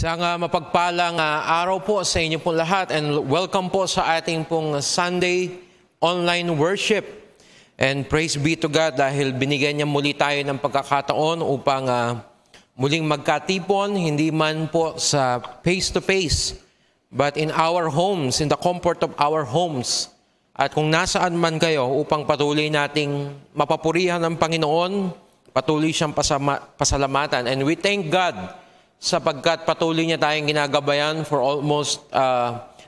Isang mapagpalang araw po sa inyo po lahat and welcome po sa ating pong Sunday online worship. And praise be to God dahil binigyan niya muli tayo ng pagkakataon upang muling magkatipon, hindi man po sa face-to-face, but in our homes, in the comfort of our homes. At kung nasaan man kayo upang patuloy nating mapapurihan ng Panginoon, patuloy siyang pasalamatan. And we thank God sapagkat patuloy niya tayong ginagabayan for almost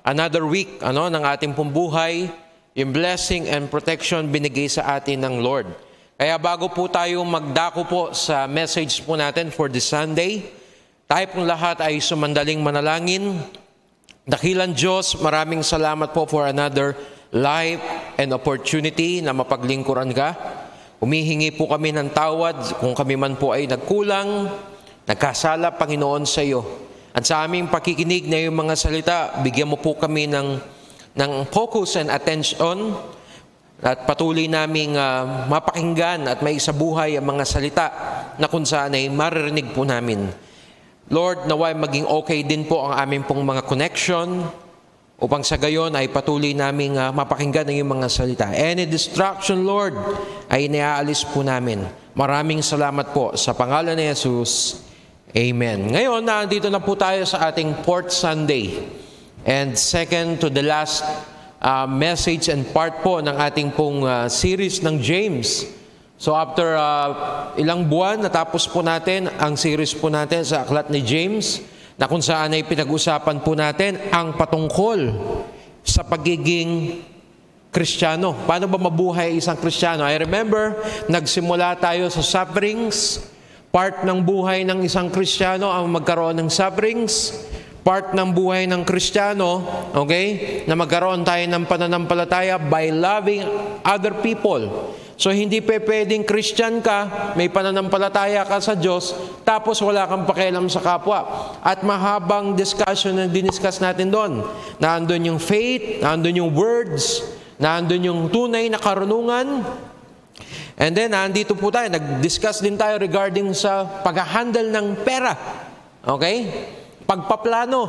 another week ng ating pong buhay, yung blessing and protection binigay sa atin ng Lord. Kaya bago po tayo magdako po sa message po natin for this Sunday, tayo pong lahat ay sumandaling manalangin. Dakilang Diyos, maraming salamat po for another life and opportunity na mapaglingkuran ka. Humihingi po kami ng tawad kung kami man po ay nagkulang, nagkasala, Panginoon, sa iyo. At sa aming pakikinig na yung mga salita, bigyan mo po kami ng focus and attention at patuloy naming mapakinggan at maisabuhay ang mga salita na kung saan ay maririnig po namin. Lord, naway maging okay din po ang aming pong mga connection upang sa gayon ay patuloy naming mapakinggan ang iyong mga salita. Any distraction, Lord, ay iniaalis po namin. Maraming salamat po sa pangalan ni Jesus. Amen. Ngayon, nandito na po tayo sa ating fourth Sunday and second to the last message and part po ng ating pong series ng James. So after ilang buwan, natapos po natin ang series po natin sa aklat ni James na kung saan ay pinag-usapan po natin ang patungkol sa pagiging Kristiyano. Paano ba mabuhay isang Kristiyano? I remember, nagsimula tayo sa sufferings. Part ng buhay ng isang Kristiyano ang magkaroon ng sufferings. Part ng buhay ng Kristiyano, okay, na magkaroon tayo ng pananampalataya by loving other people. So hindi pwedeng Christian ka, may pananampalataya ka sa Diyos, tapos wala kang pakialam sa kapwa. At mahabang discussion na diniscuss natin doon. Naandun yung faith, naandun yung words, naandun yung tunay na karunungan. And then, nandito po tayo, nag-discuss din tayo regarding sa pag-handle ng pera. Okay? Pagpaplano.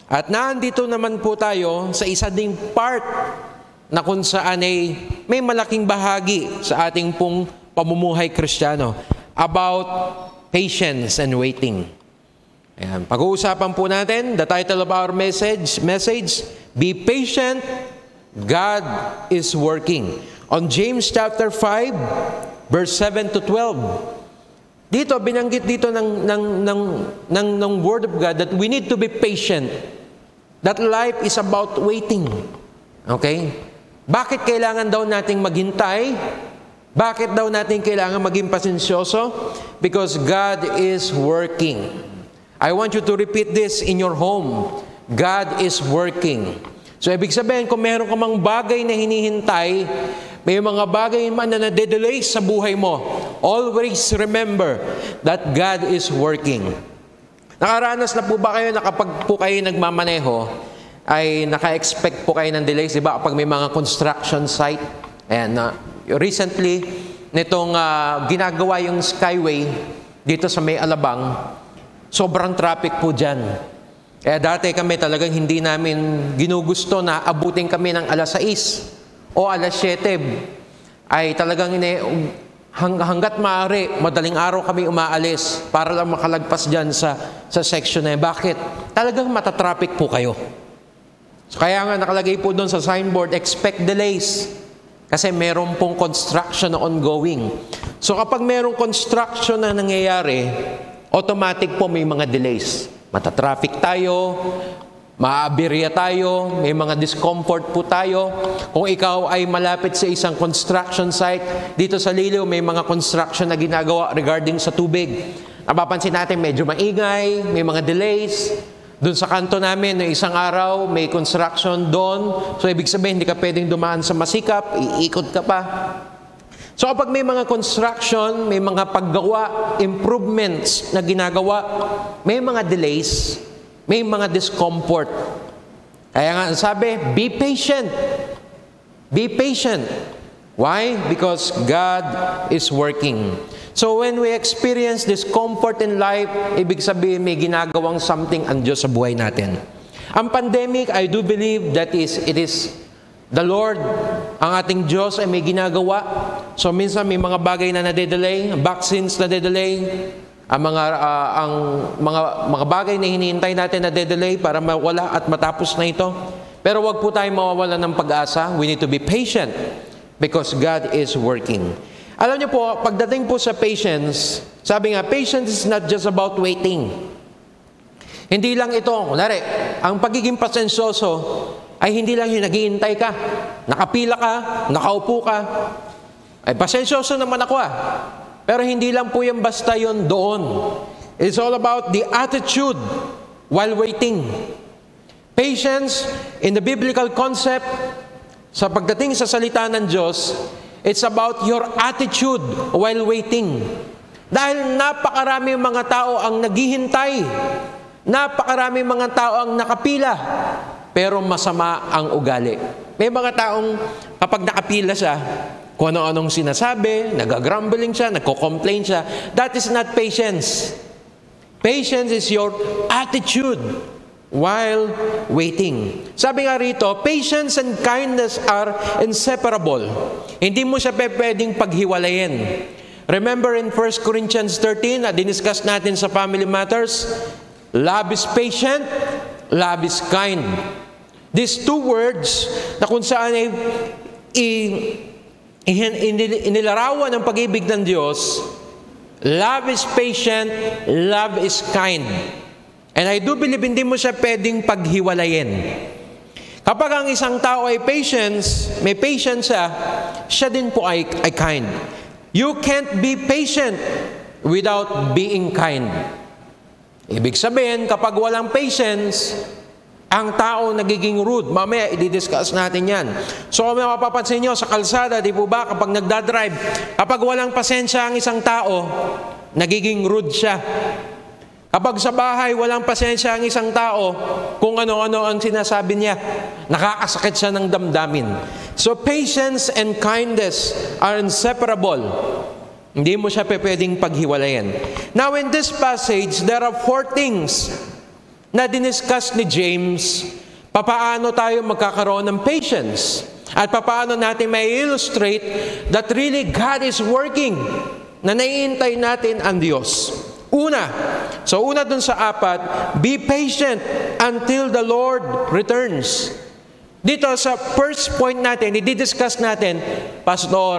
At nandito naman po tayo sa isa ding part na kung saan ay may malaking bahagi sa ating pong pamumuhay Kristiyano about patience and waiting. Ayan. Pag-uusapan po natin, the title of our message, Be Patient, God is Working. On James chapter 5, verse 7 to 12. Dito, binanggit dito ng Word of God that we need to be patient. That life is about waiting. Okay? Bakit kailangan daw nating maghintay? Bakit daw natin kailangan maging pasensyoso? Because God is working. I want you to repeat this in your home. God is working. So, ibig sabihin, kung meron ka mang bagay na hinihintay, may mga bagay man na nade-delay sa buhay mo, always remember that God is working. Nakaranas na po ba kayo na kapag po kayo nagmamaneho, ay naka-expect po kayo ng delays, di ba? Kapag may mga construction site, and recently, nitong ginagawa yung Skyway dito sa May Alabang, sobrang traffic po dyan. Kaya dati kami talagang hindi namin ginugusto na abutin kami ng alas 6 o alas 7. Ay talagang hanggat maaari, madaling araw kami umaalis para lang makalagpas dyan sa section na yun. Bakit? Talagang matatraffic po kayo. So, kaya nga nakalagay po doon sa signboard, expect delays. Kasi meron pong construction na ongoing. So kapag merong construction na nangyayari, automatic po may mga delays. Matatraffic tayo, maabirya tayo, may mga discomfort po tayo. Kung ikaw ay malapit sa isang construction site, dito sa Liliw may mga construction na ginagawa regarding sa tubig. Napapansin natin medyo maingay, may mga delays. Doon sa kanto namin, na isang araw, may construction doon. So ibig sabihin, hindi ka pwedeng dumaan sa masikap, iikot ka pa. So kapag may mga construction, may mga paggawa, improvements na ginagawa, may mga delays, may mga discomfort. Kaya nga sabi, be patient. Be patient. Why? Because God is working. So when we experience discomfort in life, ibig sabihin may ginagawang something ang Diyos sa buhay natin. Ang pandemic, I do believe that it is the Lord, ang ating Diyos ay may ginagawa. So minsan may mga bagay na nade-delay, vaccines na nade-delay, ang mga bagay na hinihintay natin na nade-delay para mawala at matapos na ito. Pero wag po tayong mawawala ng pag-asa. We need to be patient because God is working. Alam niyo po, pagdating po sa patience, sabi nga, patience is not just about waiting. Hindi lang ito, kunwari, ang pagiging pasensyoso ay hindi lang yung naghihintay ka, nakapila ka, nakaupo ka, ay pasensyoso naman ako Pero hindi lang po yung basta yun doon. It's all about the attitude while waiting. Patience, in the biblical concept, sa pagdating sa salita ng Diyos, it's about your attitude while waiting. Dahil napakarami mga tao ang naghihintay, napakarami mga tao ang nakapila, pero masama ang ugali. May mga taong kapag nakapila siya, kung ano-anong sinasabi, nag-grumbling siya, nagko-complain siya, that is not patience. Patience is your attitude while waiting. Sabi nga rito, patience and kindness are inseparable. Hindi mo siya pwedeng paghiwalayin. Remember in 1 Corinthians 13, na diniscuss natin sa Family Matters, love is patient, love is kind. These two words na kung saan ay inilarawan ng pag-ibig ng Diyos, love is patient, love is kind. And I do believe hindi mo siya pwedeng paghiwalayin. Kapag ang isang tao ay may patience siya din po ay kind. You can't be patient without being kind. Ibig sabihin, kapag walang patience, ang tao nagiging rude. Mamaya, i-discuss natin yan. So, kung mapapansin nyo, sa kalsada, di po ba, kapag nagdadrive, kapag walang pasensya ang isang tao, nagiging rude siya. Kapag sa bahay, walang pasensya ang isang tao, kung ano-ano ang sinasabi niya, nakakasakit siya ng damdamin. So, patience and kindness are inseparable. Hindi mo siya pwedeng paghiwalayan. Now, in this passage, there are 4 things na diniscuss ni James, papaano tayo magkakaroon ng patience at papaano natin may illustrate that really God is working, na naiintay natin ang Diyos. Una dun sa 4, be patient until the Lord returns. Dito sa first point natin, i-discuss natin, Pastor,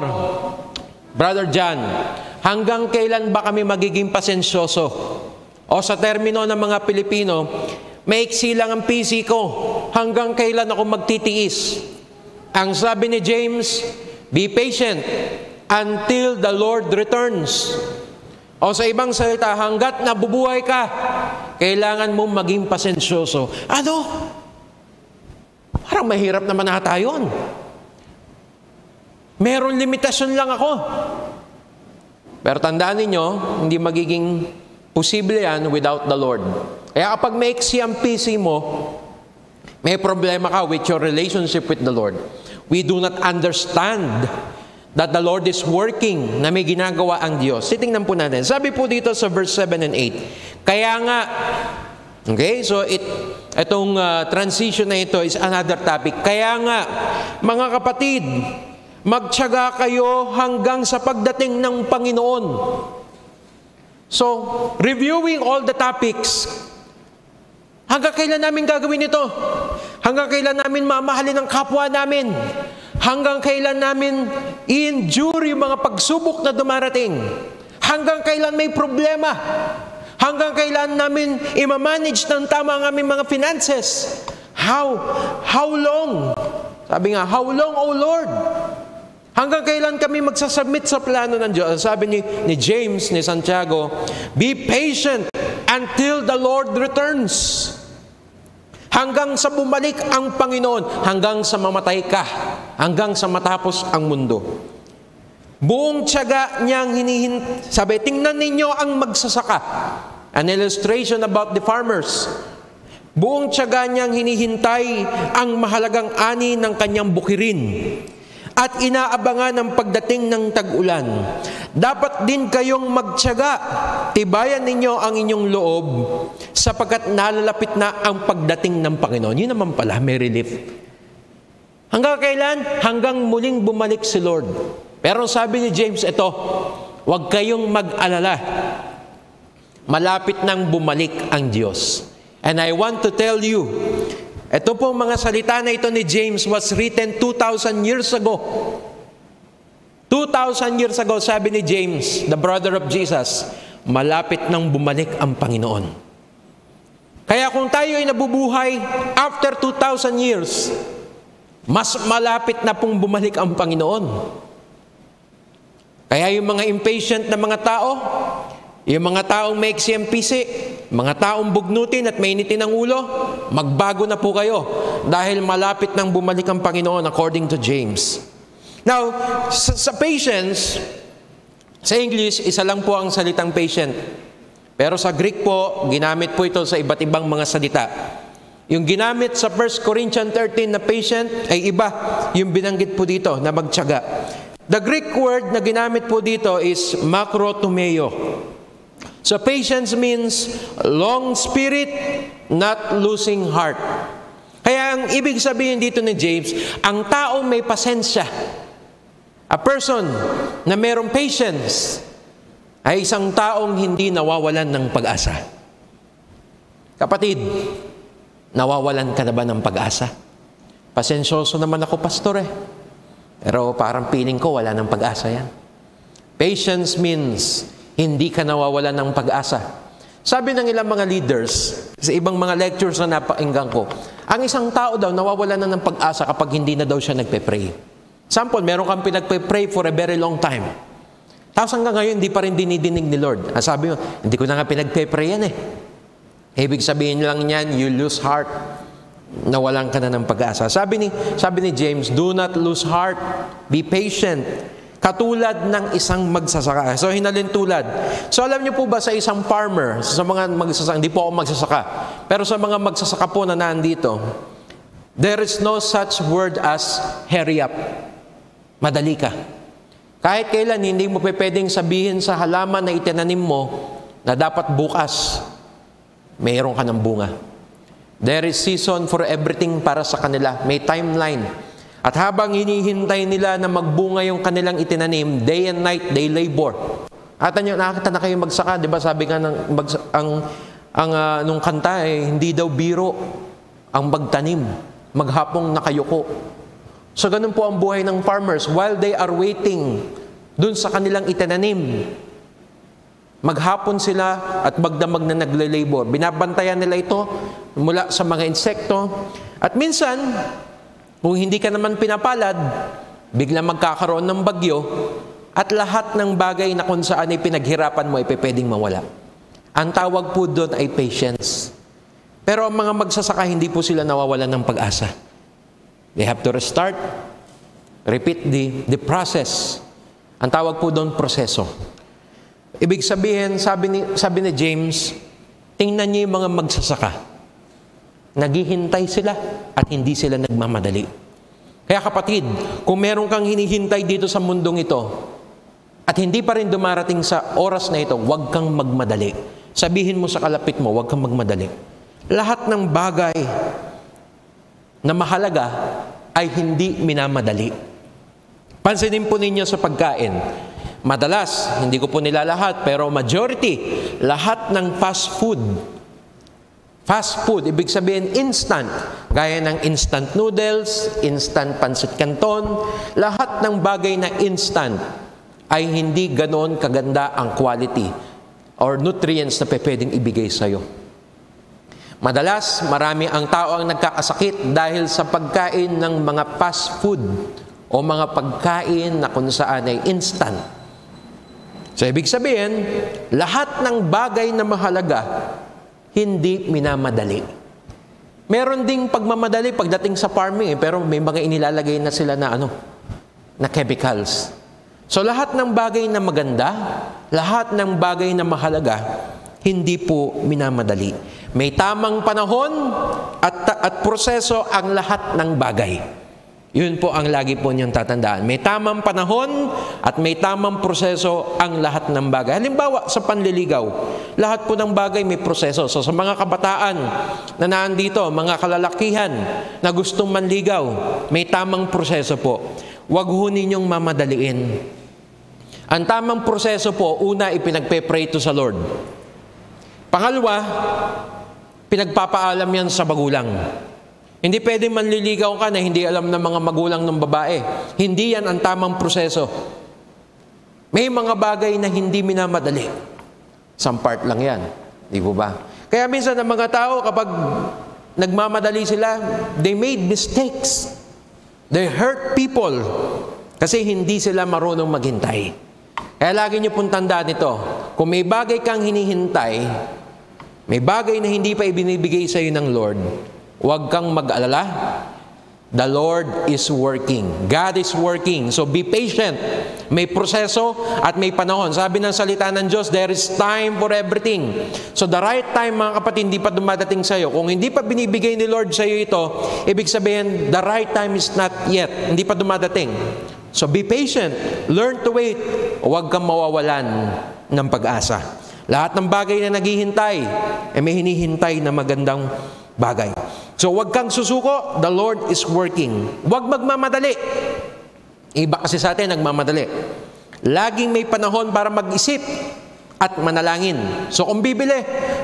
Brother John, hanggang kailan ba kami magiging pasensyoso? O sa termino ng mga Pilipino, maiksi lang ang PC ko, hanggang kailan ako magtitiis? Ang sabi ni James, be patient until the Lord returns. O sa ibang salita, hanggat nabubuhay ka, kailangan mong maging pasensyoso. Ano? Parang mahirap naman ata yun. Meron limitasyon lang ako. Pero tandaan ninyo, hindi magiging posible yan without the Lord. Kaya kapag maiksi ang PC mo, may problema ka with your relationship with the Lord. We do not understand that the Lord is working, na may ginagawa ang Diyos. Titingnan po natin. Sabi po dito sa verse 7 and 8, kaya nga, okay, so itong transition na ito is another topic. Kaya nga, mga kapatid, magtiyaga kayo hanggang sa pagdating ng Panginoon. So, reviewing all the topics, hanggang kailan namin gagawin ito? Hanggang kailan namin mamahalin ang kapwa namin? Hanggang kailan namin i-endure yung mga pagsubok na dumarating? Hanggang kailan may problema? Hanggang kailan namin i-manage ng tama ang aming mga finances? How long? Sabi nga, how long, O Lord? Hanggang kailan kami magsasubmit sa plano ng Diyos? Sabi ni James, ni Santiago, be patient until the Lord returns. Hanggang sa bumalik ang Panginoon, hanggang sa mamatay ka, hanggang sa matapos ang mundo. Buong tiyaga niyang sabi, tingnan ninyo ang magsasaka. An illustration about the farmers. Buong tiyaga niyang hinihintay ang mahalagang ani ng kanyang bukirin. at inaabangan ang pagdating ng tag-ulan. Dapat din kayong magtiyaga, tibayan ninyo ang inyong loob, sapagkat nalalapit na ang pagdating ng Panginoon. Yun naman pala, may relief. Hanggang kailan? Hanggang muling bumalik si Lord. Pero sabi ni James, ito, huwag kayong mag-alala. Malapit nang bumalik ang Diyos. And I want to tell you, ito pong mga salita na ito ni James was written 2,000 years ago. 2,000 years ago, sabi ni James, the brother of Jesus, malapit nang bumalik ang Panginoon. Kaya kung tayo ay nabubuhay after 2,000 years, mas malapit na pong bumalik ang Panginoon. Kaya yung mga impatient na mga tao, yung mga taong may pisi, mga taong bugnutin at mainitin ang ulo, magbago na po kayo dahil malapit nang bumalik ang Panginoon according to James. Now, sa patience, sa English, isa lang po ang salitang patient. Pero sa Greek po, ginamit po ito sa iba't ibang mga salita. Yung ginamit sa 1 Corinthians 13 na patient ay iba yung binanggit po dito na magtiyaga. The Greek word na ginamit po dito is makrotumeo. So patience means long spirit, not losing heart. Kaya ang ibig sabihin dito ni James, ang taong may pasensya, a person na mayroong patience, ay isang taong hindi nawawalan ng pag-asa. Kapatid, nawawalan ka na ba ng pag-asa? Pasensyoso naman ako, pastor Pero parang feeling ko wala ng pag-asa yan. Patience means hindi ka nawawalan ng pag-asa. Sabi ng ilang mga leaders, sa ibang mga lectures na napakinggan ko, ang isang tao daw nawawalan na ng pag-asa kapag hindi na daw siya nagpe-pray. Sample, meron kang pinagpe-pray for a very long time. Tapos hanggang ngayon, hindi pa rin dinidinig ni Lord. Sabi mo, hindi ko na nga pinagpe-pray yan Ibig sabihin lang niyan, you lose heart. Nawalan ka na ng pag-asa. Sabi ni James, do not lose heart. Be patient. Katulad ng isang magsasaka. So, hinalin tulad. So, alam niyo po ba sa isang farmer, sa mga magsasaka, hindi po ako magsasaka, pero sa mga magsasaka po na nandito, there is no such word as hurry up. Madali ka. Kahit kailan, hindi mo pwedeng sabihin sa halaman na itinanim mo na dapat bukas, mayroon ka ng bunga. There is season for everything para sa kanila. May timeline. At habang hinihintay nila na magbunga yung kanilang itinanim, day and night, they labor. At nakakita na kayo magsaka, di ba? Sabi nga nung kanta hindi daw biro ang magtanim, maghapong nakayuko. So ganun po ang buhay ng farmers. While they are waiting dun sa kanilang itinanim, maghapon sila at magdamag na nagle-labor. Binabantayan nila ito mula sa mga insekto. At minsan, kung hindi ka naman pinapalad, biglang magkakaroon ng bagyo at lahat ng bagay na kung saan ay pinaghirapan mo ay pwedeng mawala. Ang tawag po doon ay patience. Pero ang mga magsasaka, hindi po sila nawawalan ng pag-asa. They have to restart, repeat the process. Ang tawag po doon, proseso. Ibig sabihin, sabi ni James, tingnan niyo yung mga magsasaka. Naghihintay sila at hindi sila nagmamadali. Kaya kapatid, kung meron kang hinihintay dito sa mundong ito at hindi pa rin dumarating sa oras na ito, huwag kang magmadali. Sabihin mo sa kalapit mo, huwag kang magmadali. Lahat ng bagay na mahalaga ay hindi minamadali. Pansinin po ninyo sa pagkain. Madalas, hindi ko po nilalahat, pero majority, lahat ng fast food, ibig sabihin instant. Gaya ng instant noodles, instant pancit canton, lahat ng bagay na instant ay hindi ganoon kaganda ang quality or nutrients na pwedeng ibigay sa'yo. Madalas, marami ang tao ang nagkakasakit dahil sa pagkain ng mga fast food o mga pagkain na kung saan ay instant. So, ibig sabihin, lahat ng bagay na mahalaga, hindi minamadali. Meron ding pagmamadali pagdating sa farming, pero may mga inilalagay na sila na na chemicals. So lahat ng bagay na maganda, lahat ng bagay na mahalaga, hindi po minamadali. May tamang panahon at proseso ang lahat ng bagay. Yun po ang lagi po niyong tatandaan. May tamang panahon at may tamang proseso ang lahat ng bagay. Halimbawa, sa panliligaw, lahat po ng bagay may proseso. So sa mga kabataan na nandito, mga kalalakihan na gustong manligaw, may tamang proseso po. Huwag ho ninyong mamadaliin. Ang tamang proseso po, una, ipinagpe-pray to sa Lord. Pangalawa, pinagpapaalam yan sa magulang. Hindi pwedeng manliligaw ka na hindi alam ng mga magulang ng babae. Hindi yan ang tamang proseso. May mga bagay na hindi minamadali. Some part lang yan. Di po ba? Kaya minsan ang mga tao, kapag nagmamadali sila, they made mistakes. They hurt people. Kasi hindi sila marunong maghintay. Kaya lagi niyo pong tandaan ito. Kung may bagay kang hinihintay, may bagay na hindi pa ibinibigay sa iyo ng Lord, huwag kang mag-alala. The Lord is working. God is working. So be patient. May proseso at may panahon. Sabi ng salita ng Diyos, there is time for everything. So the right time, mga kapatid, hindi pa dumadating sa iyo. Kung hindi pa binibigay ni Lord sa iyo ito, ibig sabihin, the right time is not yet. Hindi pa dumadating. So be patient. Learn to wait. Huwag kang mawawalan ng pag-asa. Lahat ng bagay na naghihintay, may hinihintay na magandang bagay. So, huwag kang susuko. The Lord is working. Huwag magmamadali. Iba kasi sa atin, nagmamadali. Laging may panahon para mag-isip at manalangin. So, kung bibili,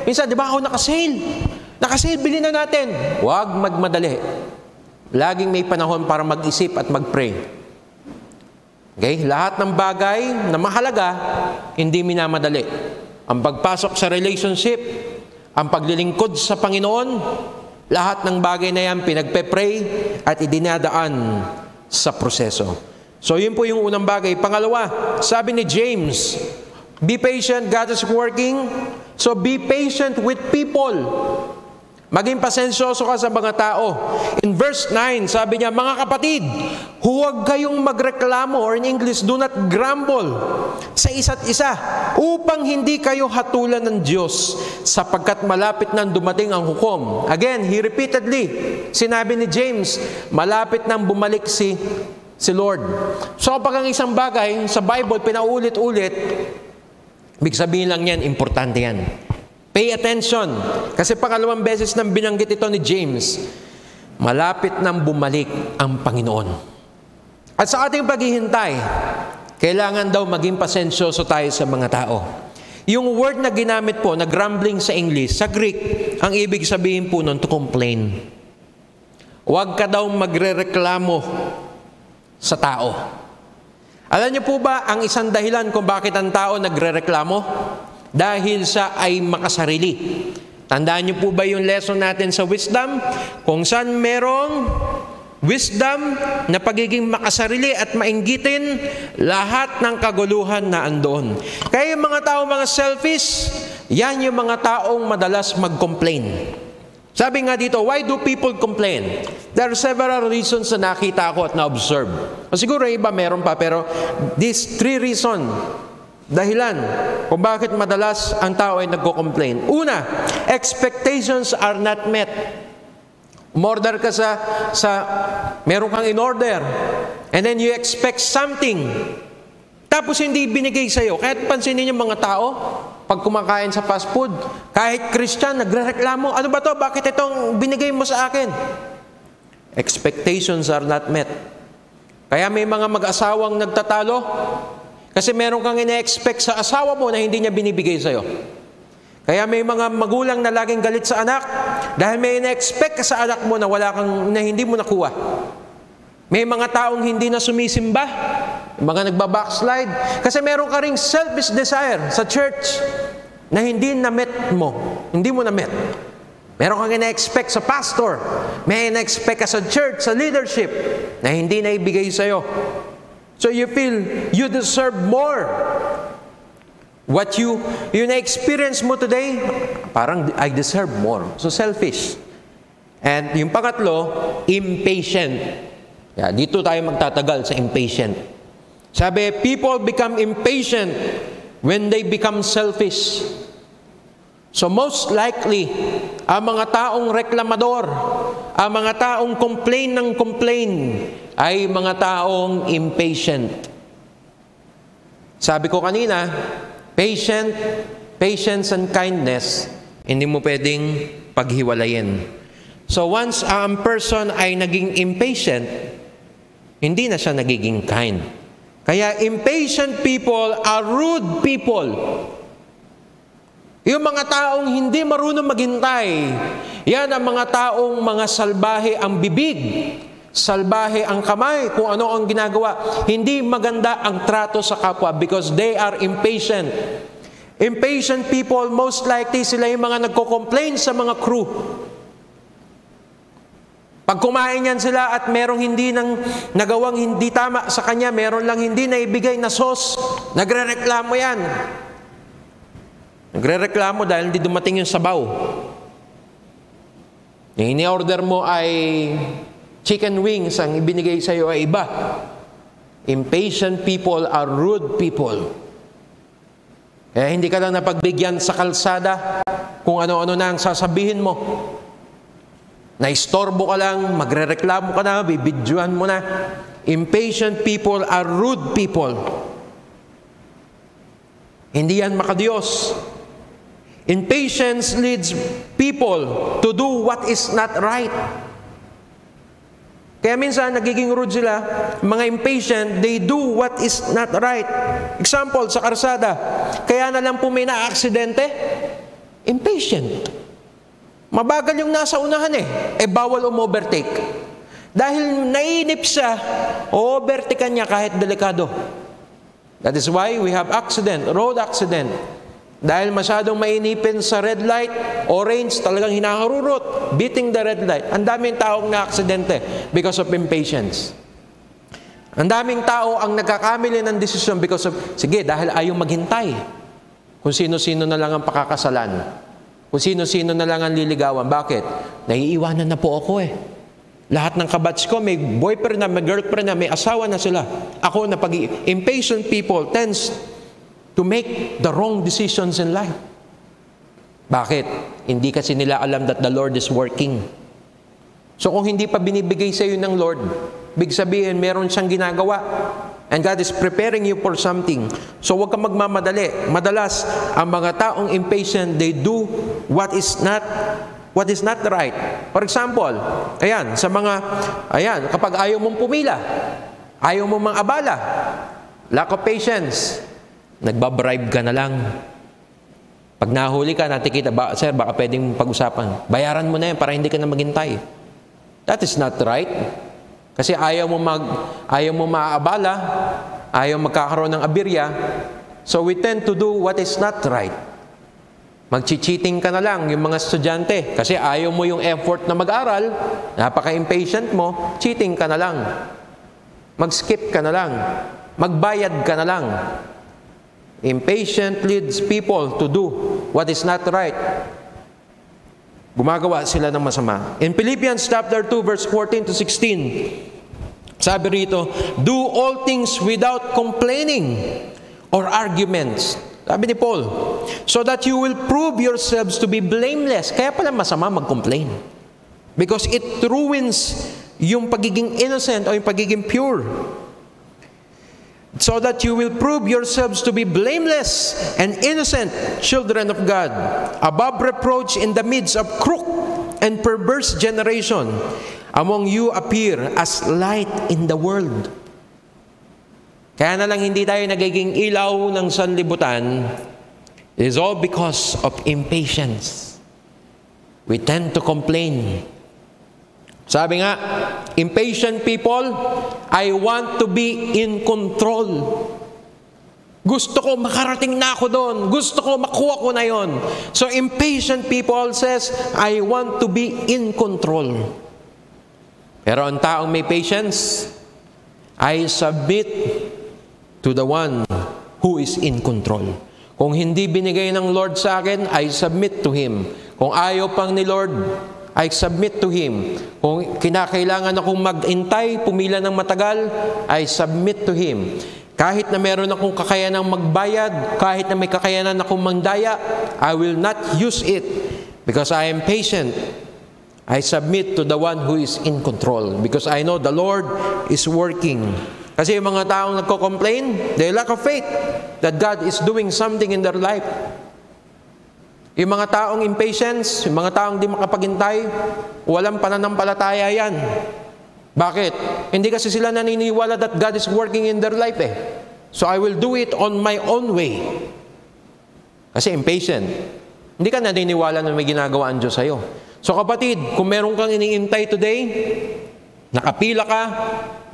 minsan, di ba ako nakasale? Nakasale, bilhin na natin. Huwag magmadali. Laging may panahon para mag-isip at mag-pray. Okay? Lahat ng bagay na mahalaga, hindi minamadali. Ang pagpasok sa relationship, ang paglilingkod sa Panginoon, lahat ng bagay na yan pinagpe-pray at idinadaan sa proseso. So yun po yung unang bagay. Pangalawa, sabi ni James, be patient, God is working. So be patient with people. Maging pasensyoso ka sa mga tao. In verse 9, sabi niya, mga kapatid, huwag kayong magreklamo, or in English, do not grumble sa isa't isa, upang hindi kayo hatulan ng Diyos, sapagkat malapit nang dumating ang hukom. Again, he repeatedly, sinabi ni James, malapit nang bumalik si Lord. So kapag ang isang bagay sa Bible, pinaulit-ulit, ibig sabihin lang yan, importante yan. Pay attention. Kasi pangalawang beses nang binanggit ito ni James, malapit nang bumalik ang Panginoon. At sa ating paghihintay, kailangan daw maging pasensyoso tayo sa mga tao. Yung word na ginamit po, na grumbling sa English, sa Greek, ang ibig sabihin po nun, to complain. Huwag ka daw magrereklamo sa tao. Alam niyo po ba ang isang dahilan kung bakit ang tao nagrereklamo? Dahil siya ay makasarili. Tandaan niyo po ba yung lesson natin sa wisdom? Kung saan merong wisdom na pagiging makasarili at mainggitin, lahat ng kaguluhan na andoon. Kaya yung mga tao, mga selfish, yan yung mga taong madalas mag-complain. Sabi nga dito, why do people complain? There are several reasons na nakita ko at na-observe. O siguro iba meron pa, pero these 3 reasons, dahilan kung bakit madalas ang tao ay nagko-complain. Una, expectations are not met. Umorder ka meron kang in-order, and then you expect something, tapos hindi binigay sa'yo. Kahit pansinin yung mga tao, pag kumakain sa fast food, kahit Christian, nagrereklamo, ano ba to? Bakit itong binigay mo sa akin? Expectations are not met. Kaya may mga mag-asawang nagtatalo, kasi meron kang ina-expect sa asawa mo na hindi niya binibigay sa'yo. Kaya may mga magulang na laging galit sa anak dahil may ina-expect ka sa anak mo na na hindi mo nakuha. May mga taong hindi na sumisimba, mga nagbabackslide, kasi meron ka ring selfish desire sa church na hindi na-met mo. Hindi mo na-met. Meron kang ina-expect sa pastor, may ina-expect ka sa church, sa leadership, na hindi na ibigay sa'yo. So you feel you deserve more. What you na-experience mo today, parang I deserve more. So selfish. And yung pangatlo, impatient. Dito tayo magtatagal sa impatient. Sabi, people become impatient when they become selfish. So most likely, ang mga taong reklamador, ang mga taong complain ng complain ay mga taong impatient. Sabi ko kanina, patience and kindness, hindi mo pwedeng paghiwalayin. So once ang person ay naging impatient, hindi na siya nagiging kind. Kaya impatient people are rude people. Yung mga taong hindi marunong maghintay, yan ang mga taong mga salbahe ang bibig, salbahe ang kamay, kung ano ang ginagawa. Hindi maganda ang trato sa kapwa because they are impatient. Impatient people, most likely sila yung mga nagko-complain sa mga crew. Pag kumain yan sila at merong hindi nagawang hindi tama sa kanya, meron lang hindi na ibigay na sauce, nagre-reklamo yan. Nagre-reklamo dahil hindi dumating yung sabaw. Yung ini-order mo ay chicken wings, ang ibinigay sa iyo ay iba. Impatient people are rude people. Kaya hindi ka lang napagbigyan sa kalsada kung ano-ano na ang sasabihin mo. Naistorbo ka lang, magre-reklamo ka na, bibidyohan mo na. Impatient people are rude people. Hindi yan makadiyos. Impatience leads people to do what is not right. Kaya minsan, nagiging rude sila. Mga impatient, they do what is not right. Example, sa karsada. Kaya na lang po may na-aksidente. Impatient. Mabagal yung nasa unahan bawal umovertake. Dahil nainip siya, overtaken niya kahit delikado. That is why we have accident, road accident. Dahil masyadong mainipin sa red light, orange, talagang hinaharurot, beating the red light. Ang daming taong na-aksidente because of impatience. Ang daming tao ang nagkakamili ng desisyon because of, sige, dahil ayaw maghintay. Kung sino-sino na lang ang pakakasalan. Kung sino-sino na lang ang liligawan. Bakit? Naiiwanan na po ako Lahat ng kabatch ko, may boyfriend na, may girlfriend na, may asawa na sila. Ako na impatient people tends to make the wrong decisions in life. Bakit? Hindi kasi nila alam that the Lord is working. So kung hindi pa binibigay sa iyo ng Lord, big sabihin, meron siyang ginagawa. And God is preparing you for something. So huwag kang magmamadali. Madalas, ang mga taong impatient, they do what is not right. For example, kapag ayaw mong pumila, ayaw mong mang-abala, lack of patience, nagbabribe ka na lang. Pag nahuli ka, natikita, sir, baka pwedeng pag-usapan. Bayaran mo na yan para hindi ka na maghintay. That is not right. Kasi ayaw mo maaabala, ayaw magkakaroon ng aberya. So we tend to do what is not right. Mag-cheating ka na lang, yung mga estudyante. Kasi ayaw mo yung effort na mag-aral, napaka-impatient mo, cheating ka na lang. Mag-skip ka na lang. Magbayad ka na lang. Impatient leads people to do what is not right. Gumagawa sila ng masama. In Philippians chapter 2 verse 14 to 16, sabi rito, do all things without complaining or arguments. Sabi ni Paul, so that you will prove yourselves to be blameless. Kaya pala masama mag-complain. Because it ruins yung pagiging innocent o yung pagiging pure. So that you will prove yourselves to be blameless and innocent children of God, above reproach in the midst of crooked and perverse generation. Among you appear as light in the world. Kaya na lang hindi tayo nagiging ilaw ng sanlibutan. It is all because of impatience. We tend to complain. Sabi nga, impatient people, I want to be in control. Gusto ko makarating na ako doon. Gusto ko makuha ko na yon. So impatient people says, I want to be in control. Pero ang taong may patience, I submit to the one who is in control. Kung hindi binigay ng Lord sa akin, I submit to Him. Kung ayaw pang ni Lord, I submit to Him. Kung kinakailangan akong mag-intay, pumila ng matagal, I submit to Him. Kahit na meron akong kakayanang magbayad, kahit na may kakayanan akong mandaya, I will not use it because I am patient. I submit to the one who is in control because I know the Lord is working. Kasi yung mga taong nagko-complain, they lack of faith that God is doing something in their life. Yung mga taong impatience, yung mga taong di makapaghintay, walang pananampalataya yan. Bakit? Hindi kasi sila naniniwala that God is working in their life eh. So I will do it on my own way. Kasi impatient. Hindi ka naniniwala na may ginagawa ang Diyos sa'yo. So kapatid, kung meron kang iniintay today, nakapila ka,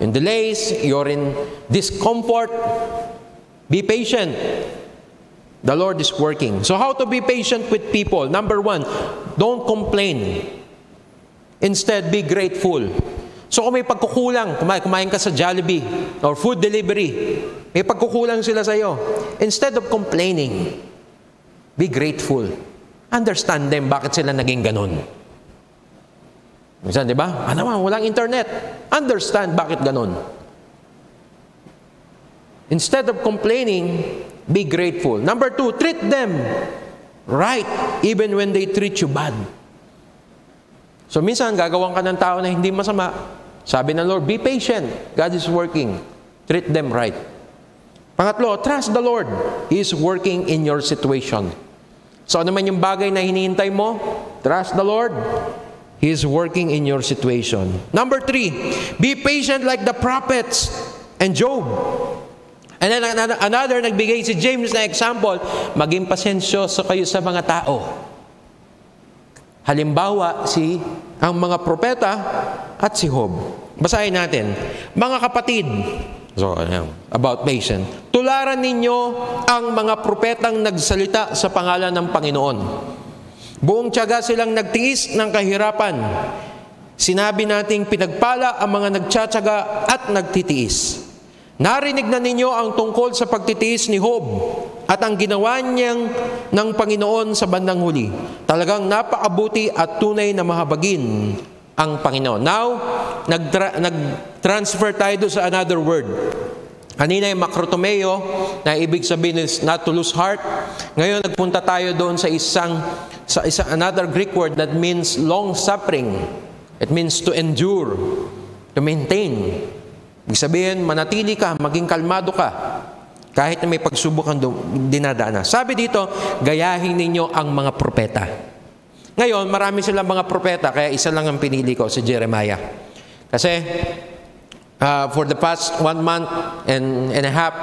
in delays, you're in discomfort, be patient. The Lord is working. So how to be patient with people? Number 1, don't complain. Instead, be grateful. So kung may pagkukulang, kumain ka sa Jollibee or food delivery, may pagkukulang sila sa iyo. Instead of complaining, be grateful. Understand them bakit sila naging ganun. Minsan, di ba? Walang internet. Understand bakit ganun. Instead of complaining, be grateful. Number 2, treat them right even when they treat you bad. So minsan, gagawin ka ng tao na hindi masama. Sabi ng Lord, be patient. God is working. Treat them right. Pangatlo, trust the Lord. He is working in your situation. So ano man yung bagay na hinihintay mo, trust the Lord. He is working in your situation. Number 3, be patient like the prophets and Job. And then another, nagbigay si James na example, maging pasensyoso kayo sa mga tao. Halimbawa, ang mga propeta at si Job. Basahin natin. Mga kapatid, so, about patience. Tularan ninyo ang mga propetang nagsalita sa pangalan ng Panginoon. Buong tiyaga silang nagtiis ng kahirapan. Sinabi nating pinagpala ang mga nagtsatsaga at nagtitiis. Narinig na ninyo ang tungkol sa pagtitiis ni Job at ang ginawa niyang ng Panginoon sa bandang huli. Talagang napakabuti at tunay na mahabagin ang Panginoon. Now, nag-transfer tayo sa another word. Kanina yung makrotomeo, na ibig sabihin is not to lose heart. Ngayon, nagpunta tayo doon sa another Greek word that means long-suffering. It means to endure, to maintain. Ibig sabihin, manatili ka, maging kalmado ka, kahit na may pagsubok kang dinadaanan. Sabi dito, gayahin ninyo ang mga propeta. Ngayon, marami silang mga propeta, kaya isa lang ang pinili ko, si Jeremiah. Kasi, for the past 1 month and a half,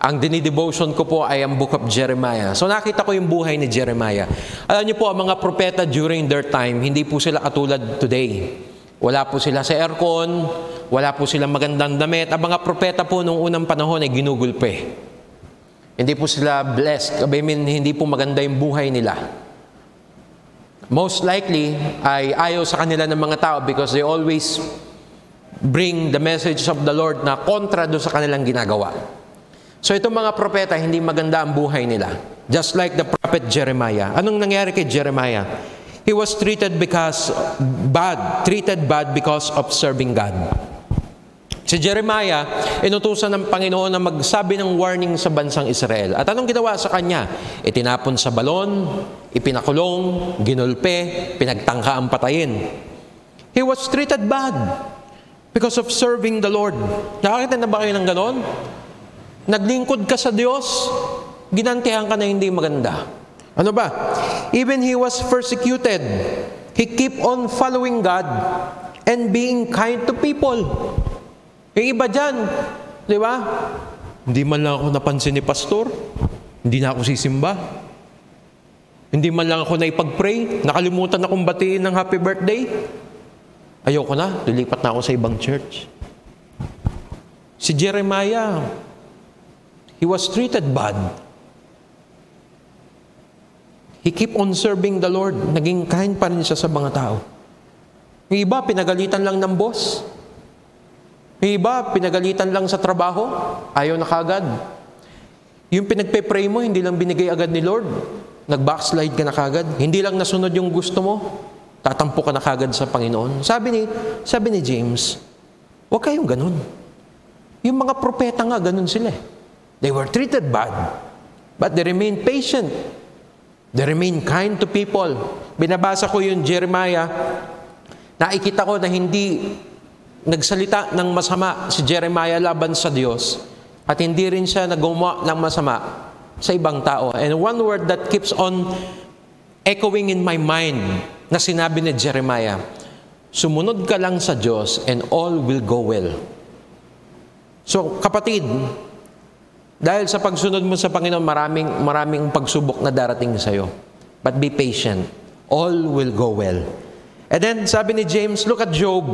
ang dinidevotion ko po ay ang book of Jeremiah. So nakita ko yung buhay ni Jeremiah. Alam niyo po, ang mga propeta during their time, hindi po sila katulad today. Wala po sila sa aircon, wala po silang magandang damit. Ang mga propeta po noong unang panahon ay ginugulpe. Hindi po sila blessed. I mean, hindi po maganda yung buhay nila. Most likely, ay ayaw sa kanila ng mga tao because they always bring the message of the Lord na kontra doon sa kanilang ginagawa. So itong mga propeta, hindi maganda ang buhay nila. Just like the prophet Jeremiah. Anong nangyari kay Jeremiah? He was treated bad because of serving God. Si Jeremiah, inutusan ng Panginoon na magsabi ng warning sa bansang Israel. At anong ginawa sa kanya? Itinapon sa balon, ipinakulong, ginulpe, pinagtangka ang patayin. He was treated bad because of serving the Lord. Nakakita na ba kayo ng ganon? Naglingkod ka sa Diyos, ginantihan ka na hindi maganda. Ano ba? Even he was persecuted, he keep on following God and being kind to people. Yung iba dyan, di ba? Hindi man lang ako napansin ni pastor, hindi na ako sisimba. Hindi man lang ako naipag-pray, nakalimutan akong batiin ng happy birthday. Ayoko na, lilipat na ako sa ibang church. Si Jeremiah, he was treated bad. He keep on serving the Lord. Naging kind pa rin siya sa mga tao. Yung iba, pinagalitan lang ng boss. Yung iba, pinagalitan lang sa trabaho. Ayaw na kagad. Yung pinagpe-pray mo, hindi lang binigay agad ni Lord. Nag-backslide ka na kagad. Hindi lang nasunod yung gusto mo. Tatampo ka na kagad sa Panginoon. Sabi ni James, huwag kayong ganun. Yung mga propeta nga, ganun sila. They were treated bad. But they remained patient. They remain kind to people. Binabasa ko yung Jeremiah Nakikita ko na hindi nagsalita ng masama si Jeremiah laban sa Diyos at hindi rin siya nagawa ng masama sa ibang tao. And one word that keeps on echoing in my mind na sinabi ni Jeremiah, sumunod ka lang sa Diyos and all will go well. So kapatid, dahil sa pagsunod mo sa Panginoon, maraming pagsubok na darating sa iyo. But be patient. All will go well. And then sabi ni James, look at Job.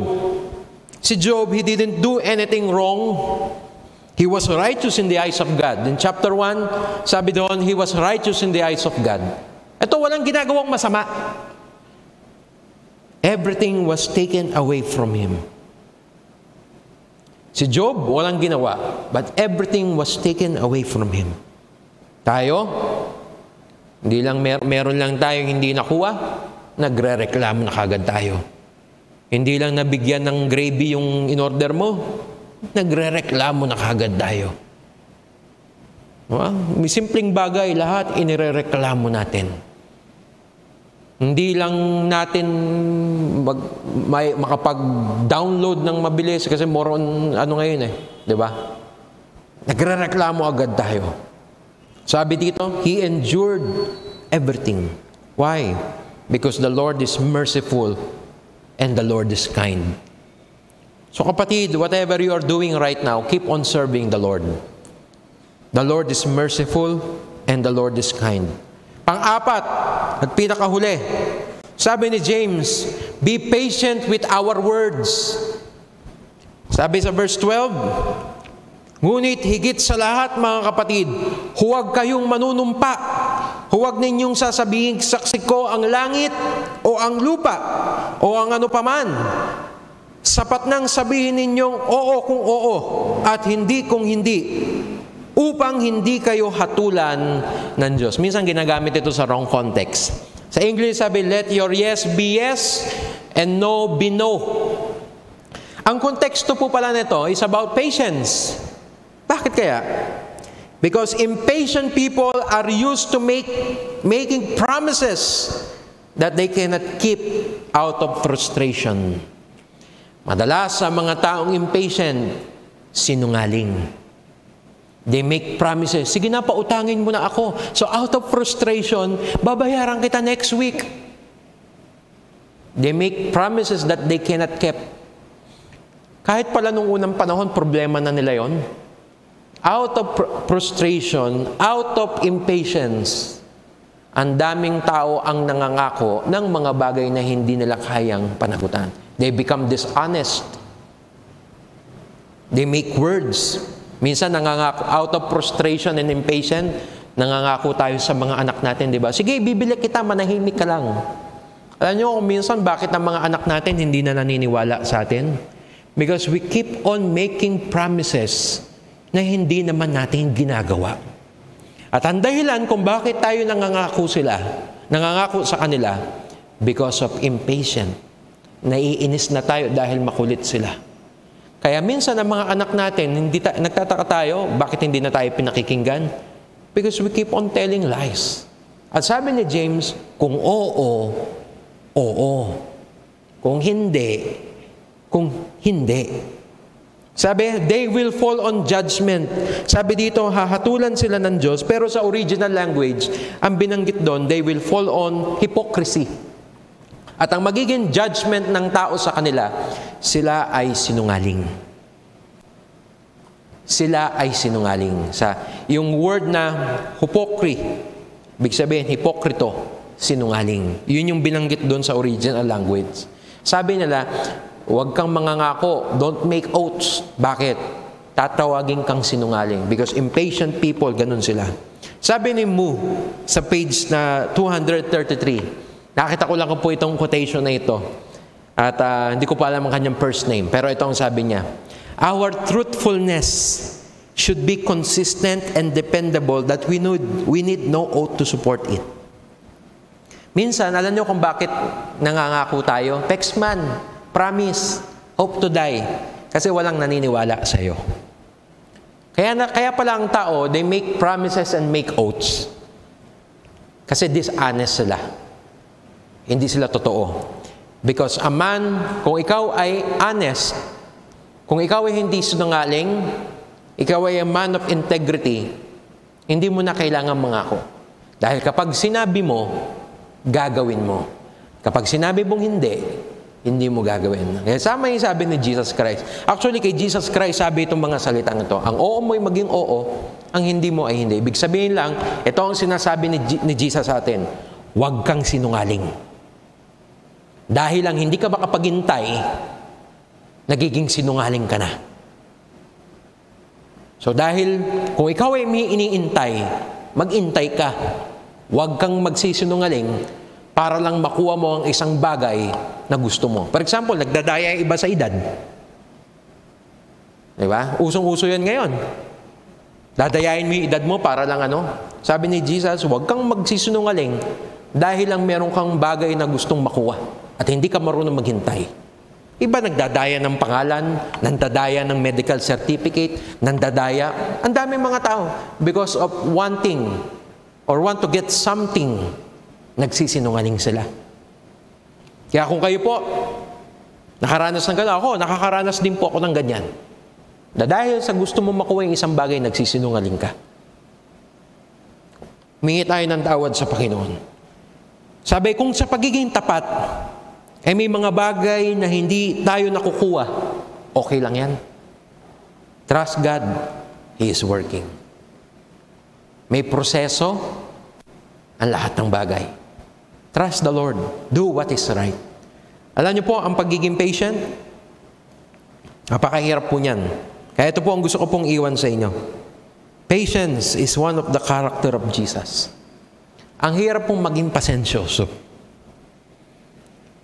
Si Job, he didn't do anything wrong. He was righteous in the eyes of God. In chapter 1, sabi doon, he was righteous in the eyes of God. Ito, walang ginagawang masama. Everything was taken away from him. Si Job, walang ginawa, but everything was taken away from him. Tayo, hindi lang meron lang tayong hindi nakuha, nagre-reklamo na kagad tayo. Hindi lang nabigyan ng gravy yung in-order mo, nagre-reklamo na kagad tayo. May simpleng bagay, lahat inirereklamo natin. Hindi lang natin makapag-download ng mabilis kasi more on ngayon di ba? Nagrereklamo agad tayo. Sabi dito, he endured everything. Why? Because the Lord is merciful and the Lord is kind. So kapatid, whatever you are doing right now, keep on serving the Lord. The Lord is merciful and the Lord is kind. Pang-apat at pinakahuli, sabi ni James, be patient with our words. Sabi sa verse 12, ngunit higit sa lahat mga kapatid, huwag kayong manunumpa. Huwag ninyong sasabihin, saksi ko ang langit o ang lupa o ang ano paman. Sapat nang sabihin ninyong oo kung oo at hindi kung hindi, upang hindi kayo hatulan ng Diyos. Minsan ginagamit ito sa wrong context. Sa English sabi, let your yes be yes and no be no. Ang konteksto po pala nito is about patience. Bakit kaya? Because impatient people are used to making promises that they cannot keep out of frustration. Madalas sa mga taong impatient, sinungaling. They make promises. Sige na, pautangin mo na ako. So out of frustration, babayaran kita next week. They make promises that they cannot keep. Kahit pala nung unang panahon, problema na nila yon. Out of frustration, out of impatience, ang daming tao ang nangangako ng mga bagay na hindi nila kayang panagutan. They become dishonest. They make words. Minsan nangangako, out of frustration and impatience, nangangako tayo sa mga anak natin, di ba? Sige, bibili kita, manahimik ka lang. Alam nyo kung minsan, bakit ang mga anak natin hindi na naniniwala sa atin? Because we keep on making promises na hindi naman natin ginagawa. At ang dahilan kung bakit tayo nangangako sa kanila, because of impatient. Naiinis na tayo dahil makulit sila. Kaya minsan ang mga anak natin, nagtataka tayo, bakit hindi na tayo pinakikinggan? Because we keep on telling lies. At sabi ni James, kung oo, oo. Kung hindi, kung hindi. Sabi, they will fall on judgment. Sabi dito, hahatulan sila ng Diyos, pero sa original language, ang binanggit doon, they will fall on hypocrisy. At ang magiging judgment ng tao sa kanila, sila ay sinungaling. Sila ay sinungaling. Yung word na hypocrisy, ibig sabihin, hipokrito, sinungaling. Yun yung binanggit doon sa original language. Sabi nila, huwag kang mangangako, don't make oaths. Bakit? Tatawagin kang sinungaling. Because impatient people, ganun sila. Sabi ni Mu, sa page na 233, nakita ko lang po itong quotation na ito. At hindi ko pa alam ang kanyang first name. Pero ito ang sabi niya. Our truthfulness should be consistent and dependable that we need no oath to support it. Minsan, alam niyo kung bakit nangangako tayo? Pexman, promise, hope to die. Kasi walang naniniwala sa iyo. Kaya pala ang tao, they make promises and make oaths. Kasi dishonest sila. Hindi sila totoo. Because a man, kung ikaw ay honest, kung ikaw ay hindi sinungaling, ikaw ay a man of integrity, hindi mo na kailangan mangako. Dahil kapag sinabi mo, gagawin mo. Kapag sinabi mong hindi mo gagawin. Kaya sama yung sabi ni Jesus Christ. Actually, kay Jesus Christ, sabi itong mga salitang ito, ang oo mo ay maging oo, ang hindi mo ay hindi. Ibig sabihin lang, ito ang sinasabi ni Jesus sa atin, huwag kang sinungaling. Dahil lang hindi ka makapaghintay, nagiging sinungaling ka na. So dahil kung ikaw ay may iniintay, mag-intay ka. Huwag kang magsisinungaling para lang makuha mo ang isang bagay na gusto mo. For example, nagdadaya yung iba sa edad. Diba? Usong-uso yan ngayon. Dadayain mo yung edad mo para lang ano. Sabi ni Jesus, huwag kang magsisinungaling dahil lang meron kang bagay na gustong makuha at hindi ka marunong maghintay. Iba nagdadaya ng pangalan, nandadaya ng medical certificate, nandadaya. Ang daming mga tao because of wanting or want to get something, nagsisinungaling sila. Kaya kung kayo po, nakaranas ng gano'n, ako, nakakaranas din po ako ng ganyan. Dahil sa gusto mo makuha yung isang bagay, nagsisinungaling ka. Humingi tayo ng tawad sa Panginoon. Sabi, kung sa pagiging tapat, ay may mga bagay na hindi tayo nakukuha, okay lang yan. Trust God, He is working. May proseso ang lahat ng bagay. Trust the Lord. Do what is right. Alam niyo po, ang pagiging patient, napakahirap po niyan. Kaya ito po ang gusto ko pong iwan sa inyo. Patience is one of the character of Jesus. Ang hirap pong maging pasensyoso.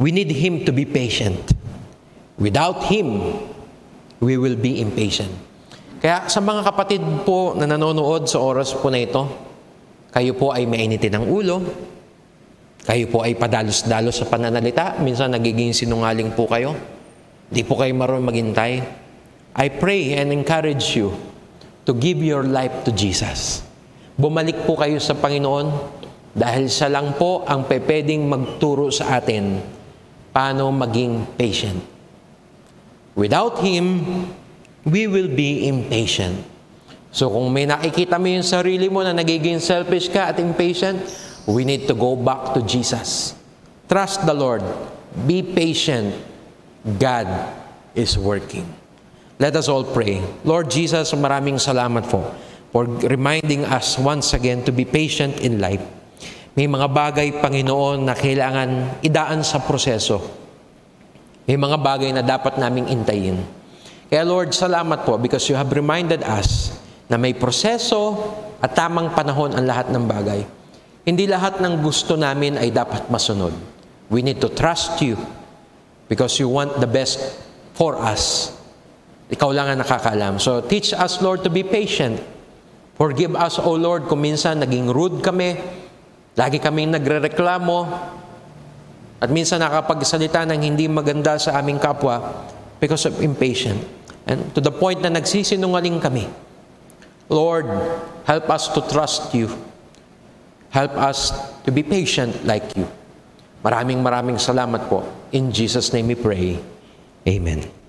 We need Him to be patient. Without Him, we will be impatient. Kaya sa mga kapatid po na nanonood sa oras po na ito, kayo po ay mainitin ng ulo, kayo po ay padalos-dalos sa pananalita, minsan nagiging sinungaling po kayo, di po kayo marunong maghintay. I pray and encourage you to give your life to Jesus. Bumalik po kayo sa Panginoon dahil siya lang po ang pwedeng magturo sa atin paano maging patient. Without Him, we will be impatient. So kung may nakikita mo yung sarili mo na nagiging selfish ka at impatient, we need to go back to Jesus. Trust the Lord. Be patient. God is working. Let us all pray. Lord Jesus, maraming salamat po for reminding us once again to be patient in life. May mga bagay, Panginoon, na kailangan idaan sa proseso. May mga bagay na dapat naming intayin. Kaya Lord, salamat po because you have reminded us na may proseso at tamang panahon ang lahat ng bagay. Hindi lahat ng gusto namin ay dapat masunod. We need to trust you because you want the best for us. Ikaw lang ang nakakaalam. So teach us, Lord, to be patient. Forgive us, O Lord, kung minsan naging rude kami, lagi kaming nagrereklamo, at minsan nakapagsalita ng hindi maganda sa aming kapwa because of impatient. And to the point na nagsisinungaling kami. Lord, help us to trust you. Help us to be patient like you. Maraming salamat po. In Jesus' name we pray. Amen.